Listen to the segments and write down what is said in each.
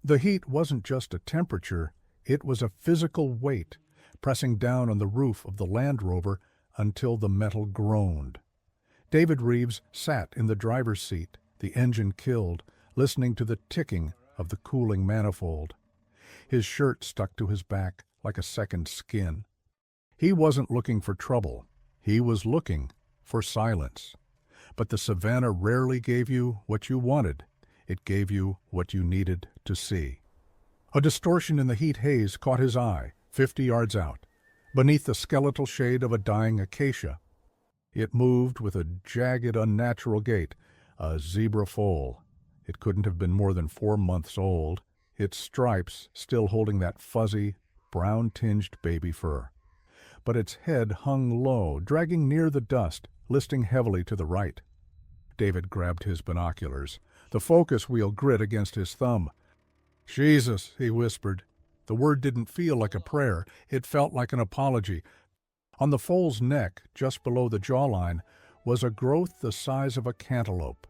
The heat wasn't just a temperature, it was a physical weight, pressing down on the roof of the Land Rover until the metal groaned. David Reeves sat in the driver's seat, the engine killed, listening to the ticking of the cooling manifold. His shirt stuck to his back like a second skin. He wasn't looking for trouble. He was looking for silence. But the Savannah rarely gave you what you wanted. It gave you what you needed to see. A distortion in the heat haze caught his eye, 50 yards out, beneath the skeletal shade of a dying acacia. It moved with a jagged, unnatural gait, a zebra foal. It couldn't have been more than 4 months old, its stripes still holding that fuzzy, brown-tinged baby fur. But its head hung low, dragging near the dust, listing heavily to the right. David grabbed his binoculars. The focus wheel grit against his thumb. "Jesus," he whispered. The word didn't feel like a prayer. It felt like an apology. On the foal's neck, just below the jawline, was a growth the size of a cantaloupe.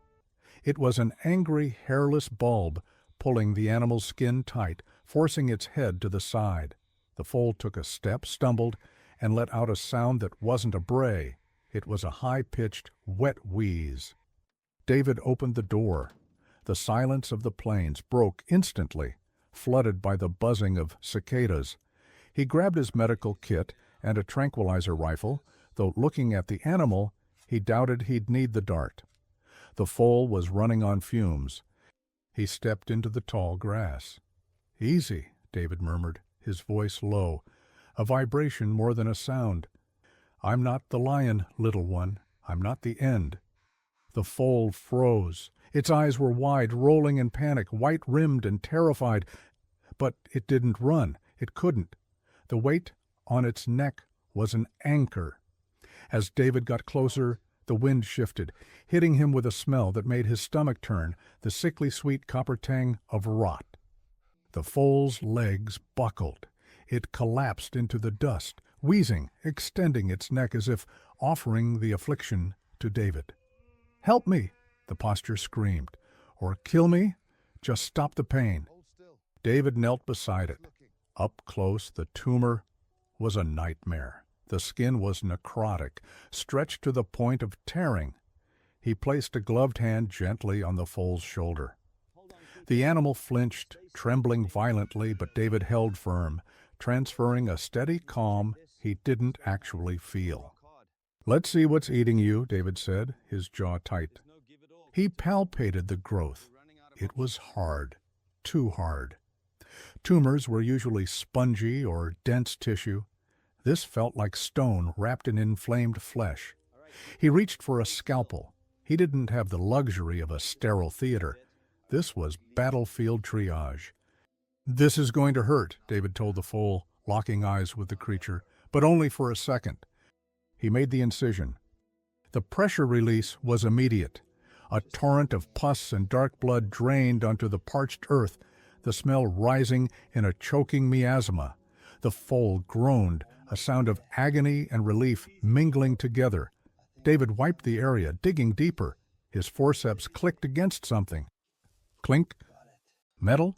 It was an angry, hairless bulb, pulling the animal's skin tight, forcing its head to the side. The foal took a step, stumbled, and let out a sound that wasn't a bray. It was a high-pitched, wet wheeze. David opened the door. The silence of the plains broke instantly, flooded by the buzzing of cicadas. He grabbed his medical kit and a tranquilizer rifle, though looking at the animal, he doubted he'd need the dart. The foal was running on fumes. He stepped into the tall grass. "Easy," David murmured, his voice low, a vibration more than a sound. "I'm not the lion, little one. I'm not the end." The foal froze. Its eyes were wide, rolling in panic, white-rimmed and terrified. But it didn't run. It couldn't. The weight on its neck was an anchor. As David got closer, the wind shifted, hitting him with a smell that made his stomach turn, the sickly sweet copper tang of rot. The foal's legs buckled. It collapsed into the dust, wheezing, extending its neck as if offering the affliction to David. "Help me," the posture screamed. "Or kill me. Just stop the pain." David knelt beside it. Up close, the tumor was a nightmare. The skin was necrotic, stretched to the point of tearing. He placed a gloved hand gently on the foal's shoulder. The animal flinched, trembling violently, but David held firm, transferring a steady calm he didn't actually feel. "Let's see what's eating you," David said, his jaw tight. He palpated the growth. It was hard, too hard. Tumors were usually spongy or dense tissue. This felt like stone wrapped in inflamed flesh. He reached for a scalpel. He didn't have the luxury of a sterile theater. This was battlefield triage. "This is going to hurt," David told the foal, locking eyes with the creature, but only for a second. He made the incision. The pressure release was immediate. A torrent of pus and dark blood drained onto the parched earth, the smell rising in a choking miasma. The foal groaned, a sound of agony and relief mingling together. David wiped the area, digging deeper. His forceps clicked against something. Clink. Metal?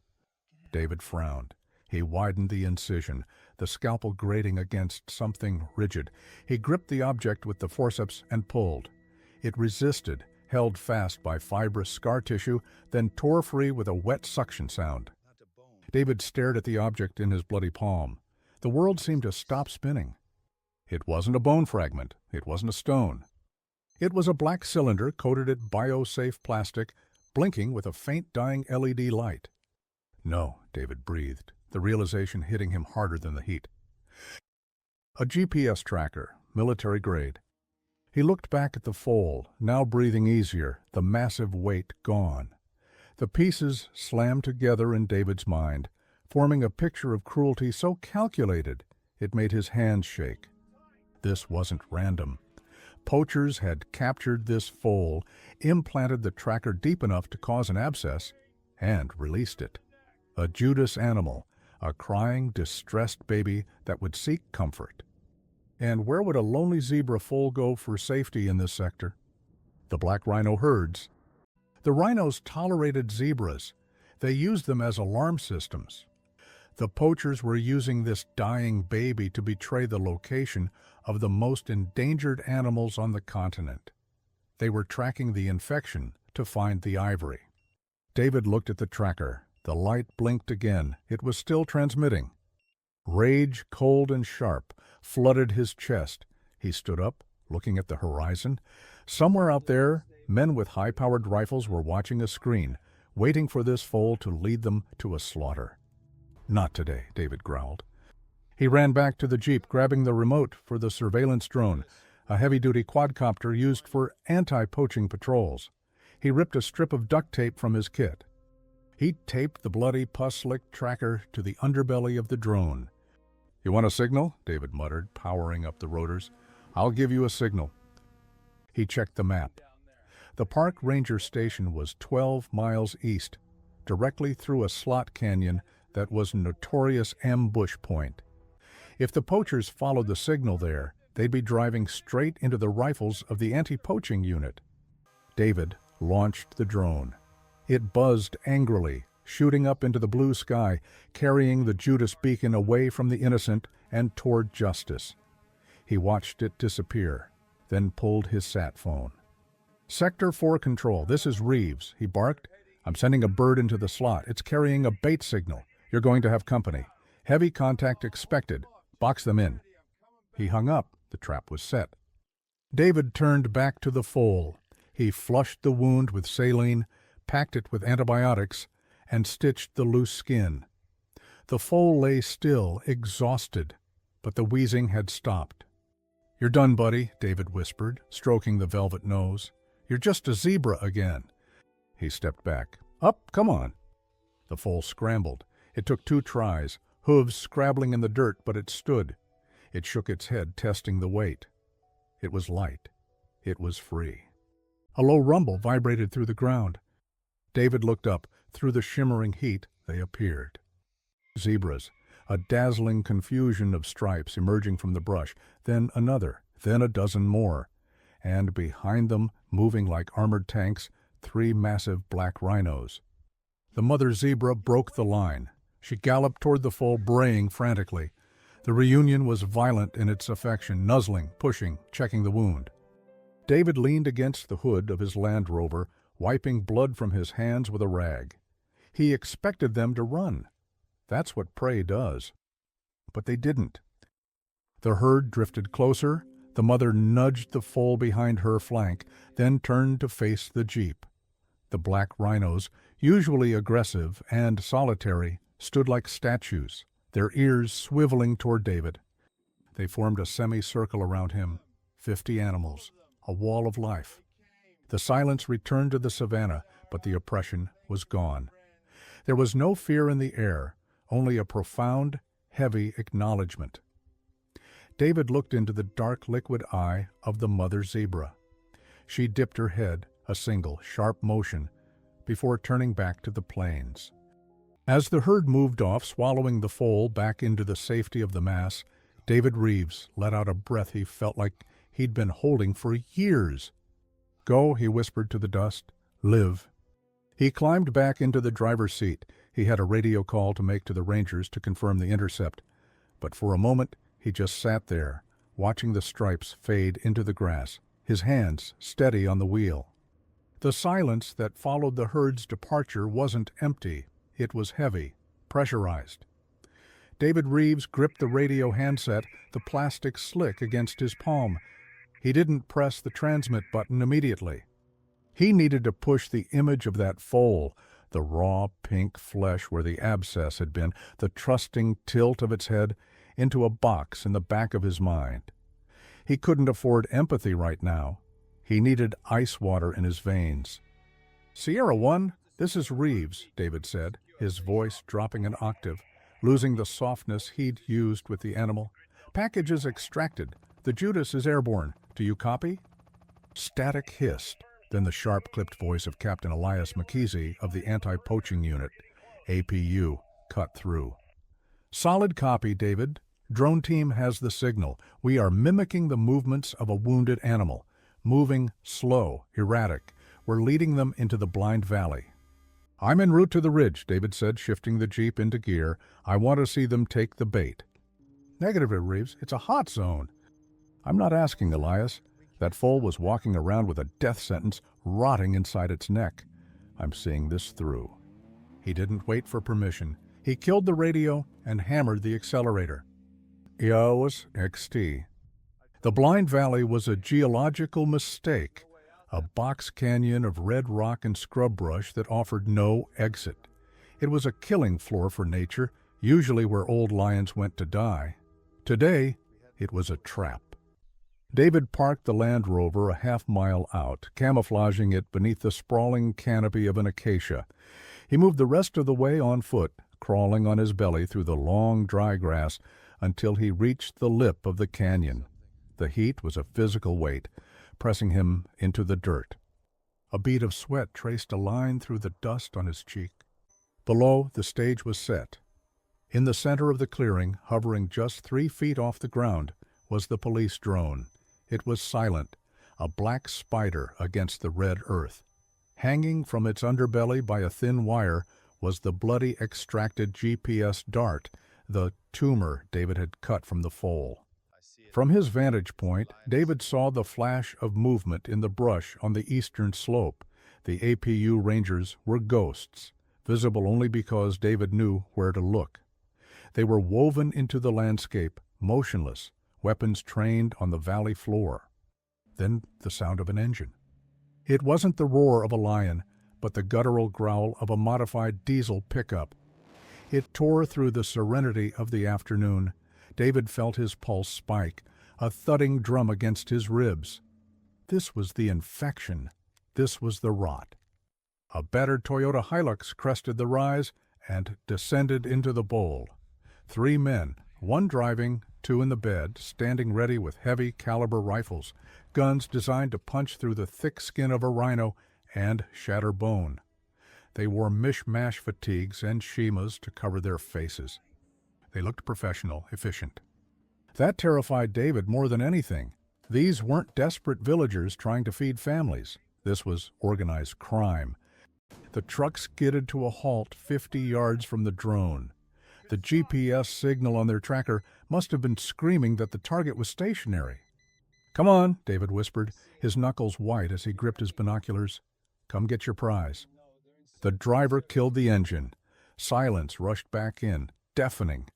David frowned. He widened the incision, the scalpel grating against something rigid. He gripped the object with the forceps and pulled. It resisted, held fast by fibrous scar tissue, then tore free with a wet suction sound. David stared at the object in his bloody palm. The world seemed to stop spinning. It wasn't a bone fragment. It wasn't a stone. It was a black cylinder coated in bio-safe plastic, blinking with a faint dying LED light. "No," David breathed, the realization hitting him harder than the heat. A GPS tracker, military grade. He looked back at the foal, now breathing easier, the massive weight gone. The pieces slammed together in David's mind, forming a picture of cruelty so calculated it made his hands shake. This wasn't random. Poachers had captured this foal, implanted the tracker deep enough to cause an abscess, and released it. A Judas animal, a crying, distressed baby that would seek comfort. And where would a lonely zebra foal go for safety in this sector? The black rhino herds. The rhinos tolerated zebras. They used them as alarm systems. The poachers were using this dying baby to betray the location of the most endangered animals on the continent. They were tracking the infection to find the ivory. David looked at the tracker. The light blinked again. It was still transmitting. Rage, cold and sharp, flooded his chest. He stood up, looking at the horizon. Somewhere out there, men with high-powered rifles were watching a screen, waiting for this foal to lead them to a slaughter. "Not today," David growled. He ran back to the Jeep, grabbing the remote for the surveillance drone, a heavy-duty quadcopter used for anti-poaching patrols. He ripped a strip of duct tape from his kit. He taped the bloody, pus-slick tracker to the underbelly of the drone. "You want a signal?" David muttered, powering up the rotors. "I'll give you a signal." He checked the map. The park ranger station was 12 miles east, directly through a slot canyon that was a notorious ambush point. If the poachers followed the signal there, they'd be driving straight into the rifles of the anti-poaching unit. David launched the drone. It buzzed angrily, shooting up into the blue sky, carrying the Judas beacon away from the innocent and toward justice. He watched it disappear, then pulled his sat phone. "Sector 4 Control, this is Reeves," he barked. "I'm sending a bird into the slot. It's carrying a bait signal. You're going to have company. Heavy contact expected. Box them in." He hung up. The trap was set. David turned back to the foal. He flushed the wound with saline, packed it with antibiotics, and stitched the loose skin. The foal lay still, exhausted, but the wheezing had stopped. "You're done, buddy," David whispered, stroking the velvet nose. "You're just a zebra again." He stepped back. "Up, come on." The foal scrambled. It took 2 tries, hooves scrabbling in the dirt, but it stood. It shook its head, testing the weight. It was light. It was free. A low rumble vibrated through the ground. David looked up. Through the shimmering heat, they appeared. Zebras, a dazzling confusion of stripes emerging from the brush, then another, then a dozen more. And behind them, moving like armored tanks, 3 massive black rhinos. The mother zebra broke the line. She galloped toward the foal, braying frantically. The reunion was violent in its affection, nuzzling, pushing, checking the wound. David leaned against the hood of his Land Rover, wiping blood from his hands with a rag. He expected them to run. That's what prey does. But they didn't. The herd drifted closer. The mother nudged the foal behind her flank, then turned to face the Jeep. The black rhinos, usually aggressive and solitary, stood like statues, their ears swiveling toward David. They formed a semicircle around him, 50 animals, a wall of life. The silence returned to the savannah, but the oppression was gone. There was no fear in the air, only a profound, heavy acknowledgement. David looked into the dark liquid eye of the mother zebra. She dipped her head, a single, sharp motion, before turning back to the plains. As the herd moved off, swallowing the foal back into the safety of the mass, David Reeves let out a breath he felt like he'd been holding for years. "Go," he whispered to the dust. "Live." He climbed back into the driver's seat. He had a radio call to make to the Rangers to confirm the intercept. But for a moment, he just sat there, watching the stripes fade into the grass, his hands steady on the wheel. The silence that followed the herd's departure wasn't empty. It was heavy, pressurized. David Reeves gripped the radio handset, the plastic slick against his palm. He didn't press the transmit button immediately. He needed to push the image of that foal, the raw pink flesh where the abscess had been, the trusting tilt of its head, into a box in the back of his mind. He couldn't afford empathy right now. He needed ice water in his veins. "Sierra 1, this is Reeves," David said, his voice dropping an octave, losing the softness he'd used with the animal. "Packages extracted. The Judas is airborne. Do you copy?" Static hissed. Then the sharp-clipped voice of Captain Elias McKeesey of the Anti-Poaching Unit, APU, cut through. "Solid copy, David. Drone team has the signal. We are mimicking the movements of a wounded animal. Moving slow, erratic. We're leading them into the blind valley." "I'm en route to the ridge," David said, shifting the Jeep into gear. "I want to see them take the bait." "Negative, Reeves. It's a hot zone." "I'm not asking, Elias. That foal was walking around with a death sentence rotting inside its neck. I'm seeing this through." He didn't wait for permission. He killed the radio and hammered the accelerator. EOS XT. The Blind Valley was a geological mistake, a box canyon of red rock and scrub brush that offered no exit. It was a killing floor for nature, usually where old lions went to die. Today, it was a trap. David parked the Land Rover a half-mile out, camouflaging it beneath the sprawling canopy of an acacia. He moved the rest of the way on foot, crawling on his belly through the long, dry grass until he reached the lip of the canyon. The heat was a physical weight, pressing him into the dirt. A bead of sweat traced a line through the dust on his cheek. Below, the stage was set. In the center of the clearing, hovering just 3 feet off the ground, was the police drone. It was silent, a black spider against the red earth. Hanging from its underbelly by a thin wire was the bloody extracted GPS dart, the tumor David had cut from the foal. From his vantage point, David saw the flash of movement in the brush on the eastern slope. The APU Rangers were ghosts, visible only because David knew where to look. They were woven into the landscape, motionless, weapons trained on the valley floor. Then the sound of an engine. It wasn't the roar of a lion, but the guttural growl of a modified diesel pickup. It tore through the serenity of the afternoon. David felt his pulse spike, a thudding drum against his ribs. This was the infection. This was the rot. A battered Toyota Hilux crested the rise and descended into the bowl. 3 men, 1 driving, 2 in the bed, standing ready with heavy caliber rifles, guns designed to punch through the thick skin of a rhino and shatter bone. They wore mishmash fatigues and shimas to cover their faces. They looked professional, efficient. That terrified David more than anything. These weren't desperate villagers trying to feed families. This was organized crime. The truck skidded to a halt 50 yards from the drone. The GPS signal on their tracker must have been screaming that the target was stationary. "Come on," David whispered, his knuckles white as he gripped his binoculars. "Come get your prize." The driver killed the engine. Silence rushed back in, deafening.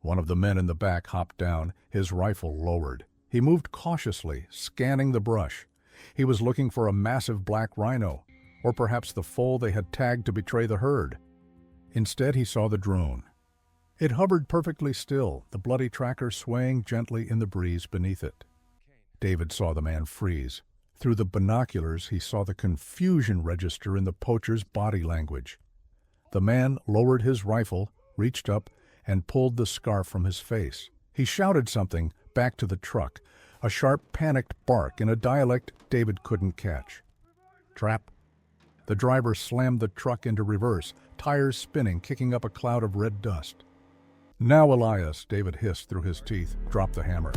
One of the men in the back hopped down, his rifle lowered. He moved cautiously, scanning the brush. He was looking for a massive black rhino, or perhaps the foal they had tagged to betray the herd. Instead, he saw the drone. It hovered perfectly still, the bloody tracker swaying gently in the breeze beneath it. David saw the man freeze. Through the binoculars, he saw the confusion register in the poacher's body language. The man lowered his rifle, reached up, and pulled the scarf from his face. He shouted something back to the truck, a sharp, panicked bark in a dialect David couldn't catch. "Trap." The driver slammed the truck into reverse, tires spinning, kicking up a cloud of red dust. "Now, Elias," David hissed through his teeth. "Drop the hammer."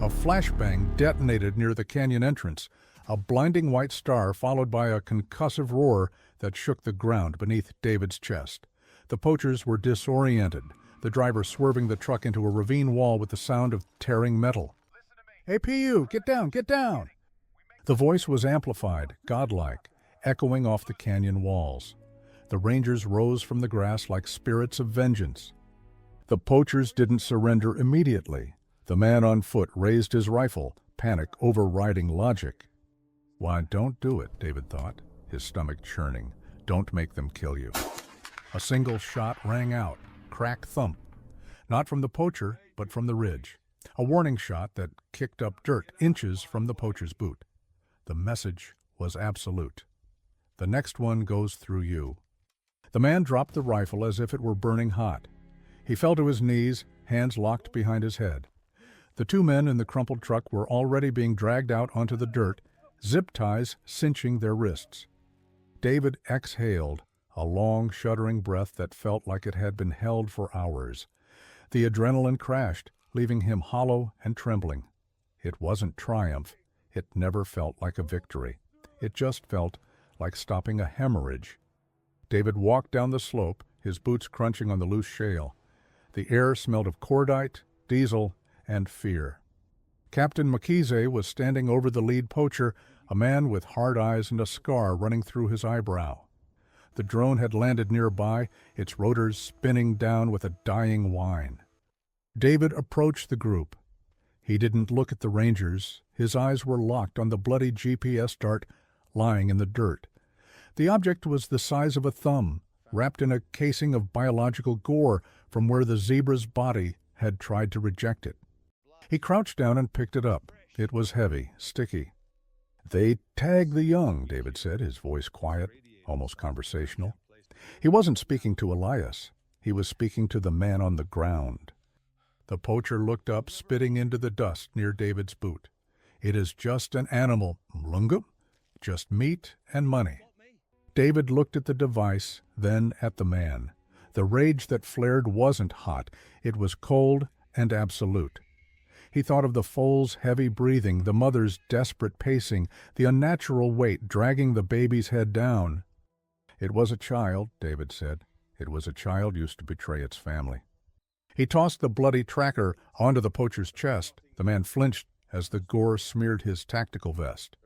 A flashbang detonated near the canyon entrance, a blinding white star followed by a concussive roar that shook the ground beneath David's chest. The poachers were disoriented, the driver swerving the truck into a ravine wall with the sound of tearing metal. "APU, get down, get down!" The voice was amplified, godlike, echoing off the canyon walls. The Rangers rose from the grass like spirits of vengeance. The poachers didn't surrender immediately. The man on foot raised his rifle, panic overriding logic. "Why, don't do it," David thought, his stomach churning. "Don't make them kill you." A single shot rang out, crack thump. Not from the poacher, but from the ridge. A warning shot that kicked up dirt inches from the poacher's boot. The message was absolute. "The next one goes through you." The man dropped the rifle as if it were burning hot. He fell to his knees, hands locked behind his head. The 2 men in the crumpled truck were already being dragged out onto the dirt, zip ties cinching their wrists. David exhaled, a long, shuddering breath that felt like it had been held for hours. The adrenaline crashed, leaving him hollow and trembling. It wasn't triumph. It never felt like a victory. It just felt like stopping a hemorrhage. David walked down the slope, his boots crunching on the loose shale. The air smelled of cordite, diesel, and fear. Captain Makise was standing over the lead poacher, a man with hard eyes and a scar running through his eyebrow. The drone had landed nearby, its rotors spinning down with a dying whine. David approached the group. He didn't look at the Rangers. His eyes were locked on the bloody GPS dart lying in the dirt. The object was the size of a thumb, wrapped in a casing of biological gore from where the zebra's body had tried to reject it. He crouched down and picked it up. It was heavy, sticky. "They tag the young," David said, his voice quiet, almost conversational. He wasn't speaking to Elias. He was speaking to the man on the ground. The poacher looked up, spitting into the dust near David's boot. "It is just an animal, Mlunga, just meat and money." David looked at the device, then at the man. The rage that flared wasn't hot. It was cold and absolute. He thought of the foal's heavy breathing, the mother's desperate pacing, the unnatural weight dragging the baby's head down. "It was a child," David said. "It was a child used to betray its family." He tossed the bloody tracker onto the poacher's chest. The man flinched as the gore smeared his tactical vest.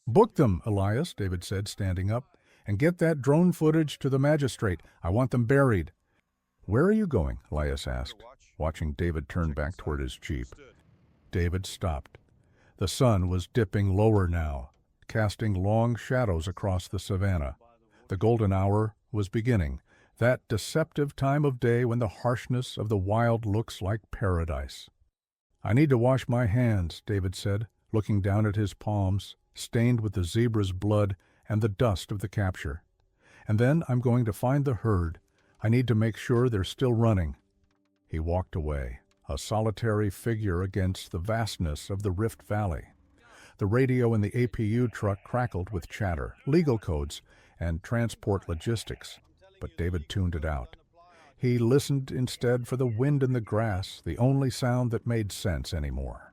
"Book them, Elias," David said, standing up, "and get that drone footage to the magistrate. I want them buried." "Where are you going?" Elias asked, watching David turn back toward his jeep. David stopped. The sun was dipping lower now, casting long shadows across the savanna. The golden hour was beginning, that deceptive time of day when the harshness of the wild looks like paradise. "I need to wash my hands," David said, looking down at his palms, stained with the zebra's blood and the dust of the capture. "And then I'm going to find the herd. I need to make sure they're still running." He walked away, a solitary figure against the vastness of the Rift Valley. The radio in the APU truck crackled with chatter, legal codes, and transport logistics, but David tuned it out. He listened instead for the wind in the grass, the only sound that made sense anymore.